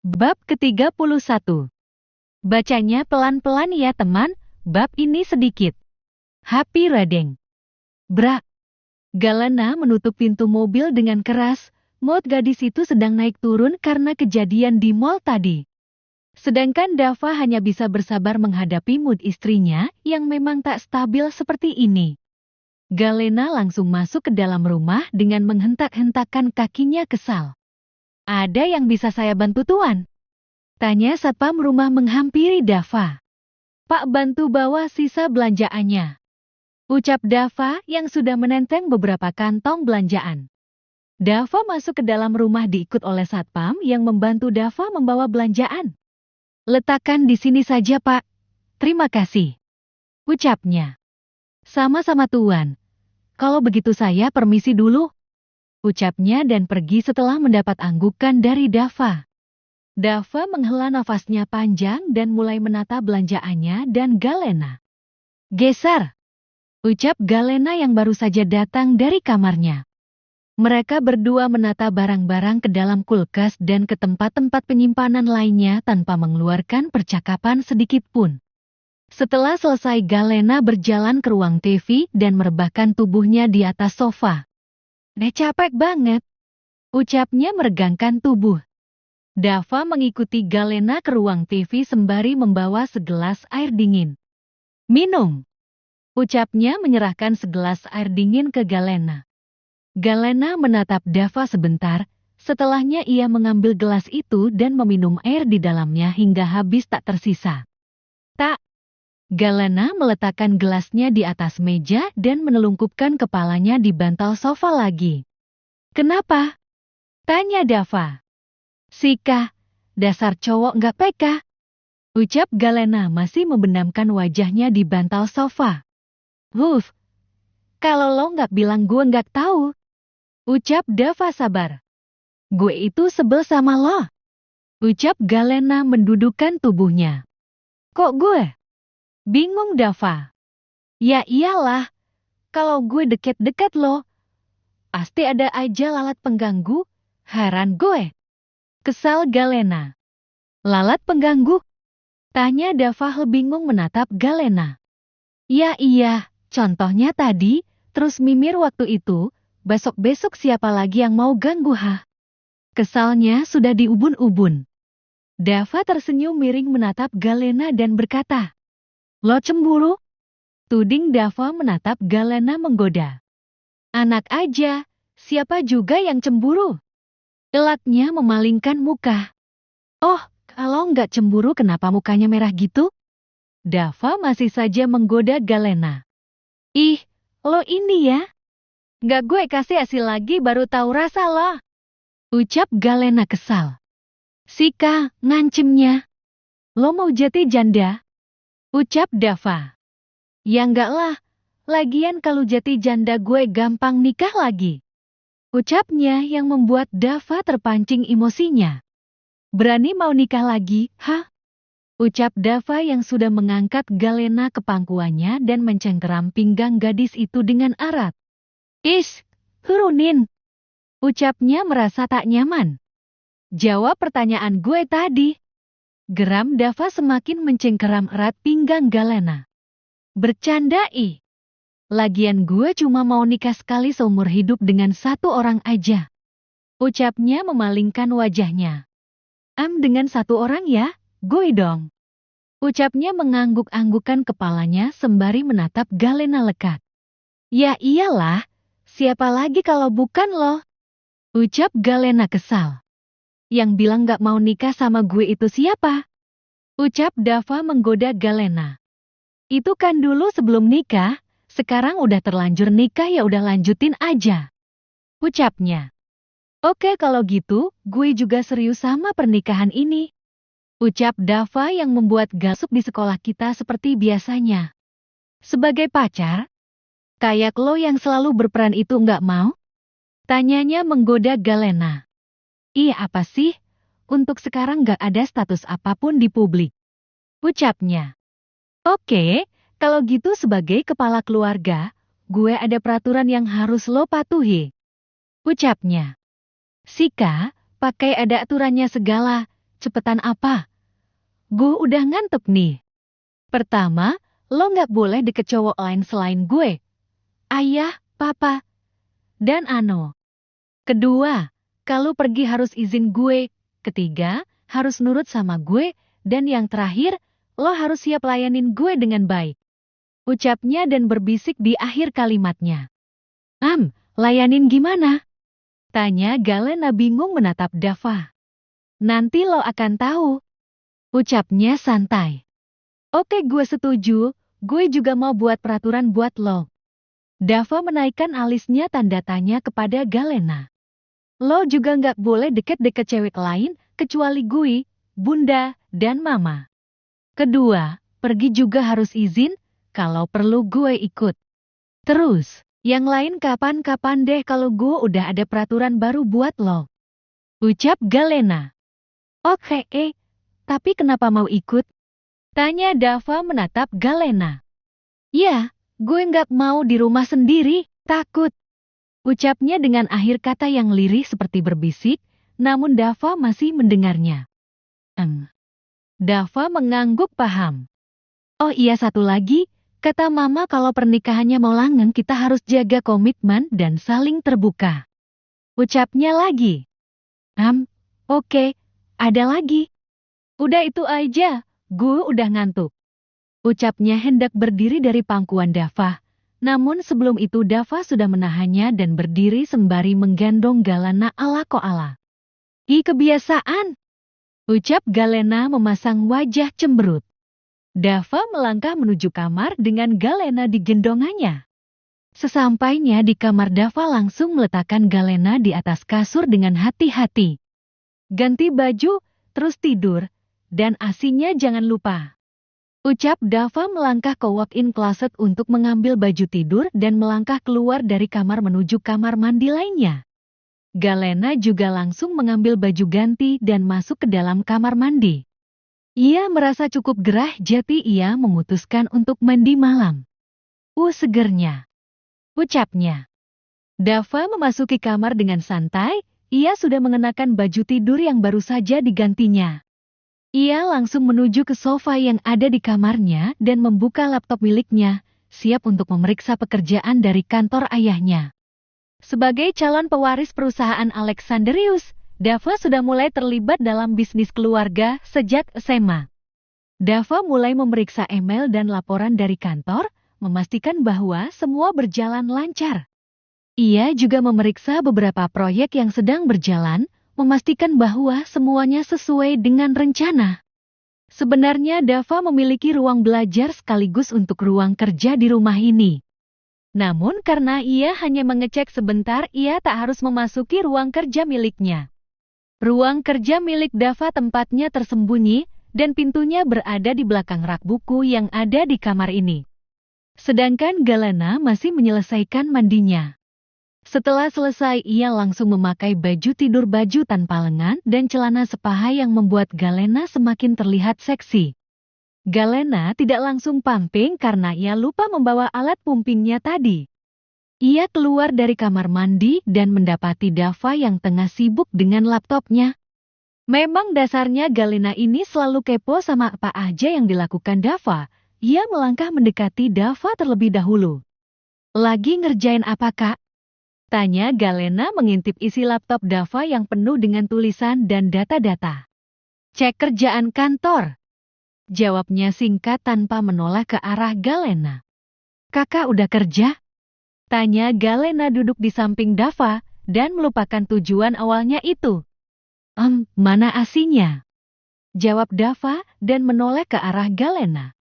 Bab ke-31. Bacanya pelan-pelan ya teman, bab ini sedikit. Happy reading. Bra. Galena menutup pintu mobil dengan keras. Mood gadis itu sedang naik turun karena kejadian di mall tadi. Sedangkan Dava hanya bisa bersabar menghadapi mood istrinya yang memang tak stabil seperti ini. Galena langsung masuk ke dalam rumah dengan menghentak-hentakkan kakinya kesal. Ada yang bisa saya bantu tuan? Tanya satpam rumah menghampiri Dava. Pak, bantu bawa sisa belanjaannya. Ucap Dava yang sudah menenteng beberapa kantong belanjaan. Dava masuk ke dalam rumah diikut oleh satpam yang membantu Dava membawa belanjaan. Letakkan di sini saja Pak. Terima kasih. Ucapnya. Sama-sama tuan. Kalau begitu saya permisi dulu. Ucapnya dan pergi setelah mendapat anggukan dari Dava. Dava menghela nafasnya panjang dan mulai menata belanjaannya dan Galena. Geser! Ucap Galena yang baru saja datang dari kamarnya. Mereka berdua menata barang-barang ke dalam kulkas dan ke tempat-tempat penyimpanan lainnya tanpa mengeluarkan percakapan sedikit pun. Setelah selesai Galena berjalan ke ruang TV dan merebahkan tubuhnya di atas sofa. Capek banget. Ucapnya meregangkan tubuh. Dava mengikuti Galena ke ruang TV sembari membawa segelas air dingin. Minum. Ucapnya menyerahkan segelas air dingin ke Galena. Galena menatap Dava sebentar, setelahnya ia mengambil gelas itu dan meminum air di dalamnya hingga habis tak tersisa. Tak. Galena meletakkan gelasnya di atas meja dan menelungkupkan kepalanya di bantal sofa lagi. Kenapa? Tanya Dava. Sika, dasar cowok nggak peka. Ucap Galena masih membenamkan wajahnya di bantal sofa. Wuf, kalau lo nggak bilang gue nggak tahu. Ucap Dava sabar. Gue itu sebel sama lo. Ucap Galena mendudukkan tubuhnya. Kok gue? Bingung Dava. Ya iyalah, kalau gue deket-deket lo, pasti ada aja lalat pengganggu, heran gue. Kesal Galena. Lalat pengganggu? Tanya Dava bingung menatap Galena. Ya iya, contohnya tadi, terus mimir waktu itu, besok-besok siapa lagi yang mau ganggu ha? Kesalnya sudah diubun-ubun. Dava tersenyum miring menatap Galena dan berkata, Lo cemburu? Tuding Dava menatap Galena menggoda. Anak aja, siapa juga yang cemburu? Elaknya memalingkan muka. Oh, kalau nggak cemburu kenapa mukanya merah gitu? Dava masih saja menggoda Galena. Ih, lo ini ya? Nggak gue kasih hasil lagi baru tahu rasa lo. Ucap Galena kesal. Sika, ngancemnya. Lo mau jati janda? Ucap Dava. Ya enggak lah, lagian kalau jati janda gue gampang nikah lagi. Ucapnya yang membuat Dava terpancing emosinya. Berani mau nikah lagi, hah? Ucap Dava yang sudah mengangkat Galena ke pangkuannya dan mencengkeram pinggang gadis itu dengan erat. Is, turunin. Ucapnya merasa tak nyaman. Jawab pertanyaan gue tadi. Geram Dava semakin mencengkeram erat pinggang Galena. Bercanda ih. Lagian gue cuma mau nikah sekali seumur hidup dengan satu orang aja. Ucapnya memalingkan wajahnya. Dengan satu orang ya, gue dong. Ucapnya mengangguk-anggukan kepalanya sembari menatap Galena lekat. Ya iyalah, siapa lagi kalau bukan lo? Ucap Galena kesal. Yang bilang gak mau nikah sama gue itu siapa? Ucap Dava menggoda Galena. Itu kan dulu sebelum nikah, sekarang udah terlanjur nikah ya udah lanjutin aja. Ucapnya. Oke kalau gitu, gue juga serius sama pernikahan ini. Ucap Dava yang membuat gasuk di sekolah kita seperti biasanya. Sebagai pacar? Kayak lo yang selalu berperan itu nggak mau? Tanyanya menggoda Galena. Iya apa sih? Untuk sekarang nggak ada status apapun di publik. Ucapnya. Oke, kalau gitu sebagai kepala keluarga, gue ada peraturan yang harus lo patuhi. Ucapnya. Sika, pakai ada aturannya segala, cepetan apa? Gue udah ngantuk nih. Pertama, lo nggak boleh deket cowok lain selain gue. Ayah, papa, dan Ano. Kedua, kalau pergi harus izin gue. Ketiga, harus nurut sama gue. Dan yang terakhir, lo harus siap layanin gue dengan baik. Ucapnya dan berbisik di akhir kalimatnya. Layanin gimana? Tanya Galena bingung menatap Dava. Nanti lo akan tahu. Ucapnya santai. Oke, gue setuju. Gue juga mau buat peraturan buat lo. Dava menaikkan alisnya tanda tanya kepada Galena. Lo juga nggak boleh deket-deket cewek lain kecuali gue, bunda, dan mama. Kedua, pergi juga harus izin, kalau perlu gue ikut. Terus, yang lain kapan-kapan deh kalau gue udah ada peraturan baru buat lo. Ucap Galena. Oke, tapi kenapa mau ikut? Tanya Dava menatap Galena. Ya, gue nggak mau di rumah sendiri, takut. Ucapnya dengan akhir kata yang lirih seperti berbisik, namun Dava masih mendengarnya. Dava mengangguk paham. Oh iya, satu lagi, kata mama kalau pernikahannya mau langgeng kita harus jaga komitmen dan saling terbuka. Ucapnya lagi. Oke, ada lagi. Udah itu aja, gue udah ngantuk. Ucapnya hendak berdiri dari pangkuan Dava. Namun sebelum itu Dava sudah menahannya dan berdiri sembari menggendong Galena ala koala. Kebiasaan. Ucap Galena memasang wajah cemberut. Dava melangkah menuju kamar dengan Galena di gendongannya. Sesampainya di kamar Dava langsung meletakkan Galena di atas kasur dengan hati-hati. Ganti baju, terus tidur, dan asinya jangan lupa. Ucap Dava melangkah ke walk-in closet untuk mengambil baju tidur dan melangkah keluar dari kamar menuju kamar mandi lainnya. Galena juga langsung mengambil baju ganti dan masuk ke dalam kamar mandi. Ia merasa cukup gerah jadi ia memutuskan untuk mandi malam. Segernya. Ucapnya. Dava memasuki kamar dengan santai, ia sudah mengenakan baju tidur yang baru saja digantinya. Ia langsung menuju ke sofa yang ada di kamarnya dan membuka laptop miliknya, siap untuk memeriksa pekerjaan dari kantor ayahnya. Sebagai calon pewaris perusahaan Alexandrius, Dava sudah mulai terlibat dalam bisnis keluarga sejak SMA. Dava mulai memeriksa email dan laporan dari kantor, memastikan bahwa semua berjalan lancar. Ia juga memeriksa beberapa proyek yang sedang berjalan, memastikan bahwa semuanya sesuai dengan rencana. Sebenarnya Dava memiliki ruang belajar sekaligus untuk ruang kerja di rumah ini. Namun karena ia hanya mengecek sebentar, ia tak harus memasuki ruang kerja miliknya. Ruang kerja milik Dava tempatnya tersembunyi, dan pintunya berada di belakang rak buku yang ada di kamar ini. Sedangkan Galena masih menyelesaikan mandinya. Setelah selesai, ia langsung memakai baju tidur baju tanpa lengan dan celana sepaha yang membuat Galena semakin terlihat seksi. Galena tidak langsung pumping karena ia lupa membawa alat pumpingnya tadi. Ia keluar dari kamar mandi dan mendapati Dava yang tengah sibuk dengan laptopnya. Memang dasarnya Galena ini selalu kepo sama apa aja yang dilakukan Dava. Ia melangkah mendekati Dava terlebih dahulu. Lagi ngerjain apa, Kak? Tanya Galena mengintip isi laptop Dava yang penuh dengan tulisan dan data-data. Cek kerjaan kantor. Jawabnya singkat tanpa menoleh ke arah Galena. Kakak udah kerja? Tanya Galena duduk di samping Dava dan melupakan tujuan awalnya itu. Mana asinya? Jawab Dava dan menoleh ke arah Galena.